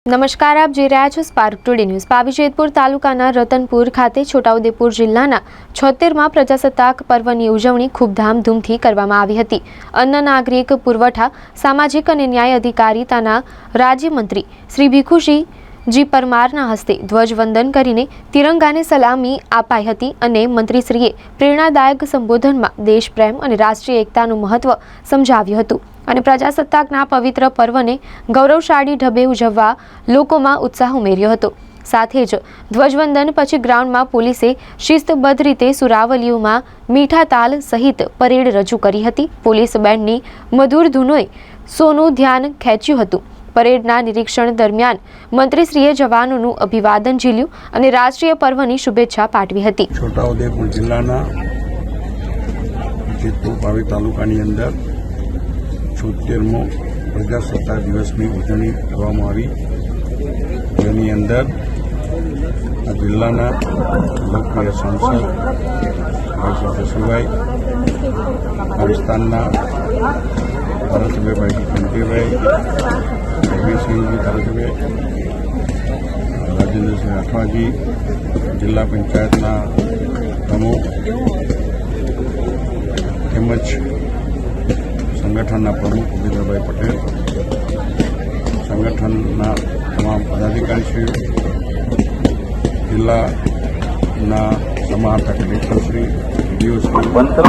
નમસ્કાર, આપ જોઈ રહ્યા છો સ્પાર્ક ટુડે ન્યૂઝ। પાવીજેતપુર તાલુકાના રતનપુર ખાતે છોટાઉદેપુર જિલ્લાના 76મા પ્રજાસત્તાક પર્વની ઉજવણી ખૂબ ધામધૂમથી કરવામાં આવી હતી। અન્ન નાગરિક પુરવઠા સામાજિક અને ન્યાય અધિકારીતાના રાજ્યમંત્રી શ્રી ભીખુસિંહજી પરમારના હસ્તે ધ્વજવંદન કરીને તિરંગાને સલામી અપાઈ હતી અને મંત્રીશ્રીએ પ્રેરણાદાયક સંબોધનમાં દેશપ્રેમ અને રાષ્ટ્રીય એકતાનું મહત્વ સમજાવ્યું હતું અને પ્રજાસત્તાકના પવિત્ર પર્વને ગૌરવશાળી ઢબે ઉજવવા લોકોમાં ઉત્સાહ ઉમેર્યો હતો। સાથે જ ધ્વજવંદન પછી ગ્રાઉન્ડમાં પોલીસે શિસ્તબદ્ધ રીતે સુરાવલીઓમાં મીઠા તાલ સહિત પરેડ રજૂ કરી હતી। પોલીસ બેન્ડની મધુર ધૂનોએ સૌનું ધ્યાન ખેંચ્યું હતું। પરેડના નિરીક્ષણ દરમિયાન મંત્રીશ્રીએ જવાનોનું અભિવાદન ઝીલ્યું અને રાષ્ટ્રીય પર્વની શુભેચ્છા પાઠવી હતી। છોટાઉદેપુર જિલ્લાના જેતપુર પાવી તાલુકાની અંદર 76મો પ્રજાસત્તાક દિવસની ઉજવણી કરવામાં આવી, જેની અંદર આ જિલ્લાના લોકપ્રિય સાંસદ જશુભાઈ, આ વિસ્તારના ધારાસભ્યભાઈ કંટીભાઈ, જગદીશસિંહજી ધારાસભ્ય, રાજેન્દ્રસિંહ રાઠવાજી, જિલ્લા પંચાયતના પ્રમુખ તેમજ સંગઠનના પ્રમુખ વિજયભાઈ પટેલ, સંગઠનના તમામ પદાધિકારીશ્રીઓ, જિલ્લાના સમાહર્તા કલેક્ટરશ્રી, ડીડીઓશ્રી,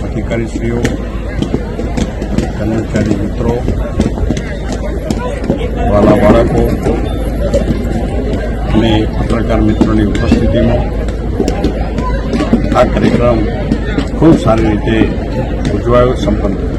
અધિકારીશ્રીઓ, કર્મચારી મિત્રો, વાલા બાળકો અને પત્રકાર મિત્રોની ઉપસ્થિતિમાં આ કાર્યક્રમ ખૂબ સારી રીતે ઉજવાયો, સંપન્ન થયો।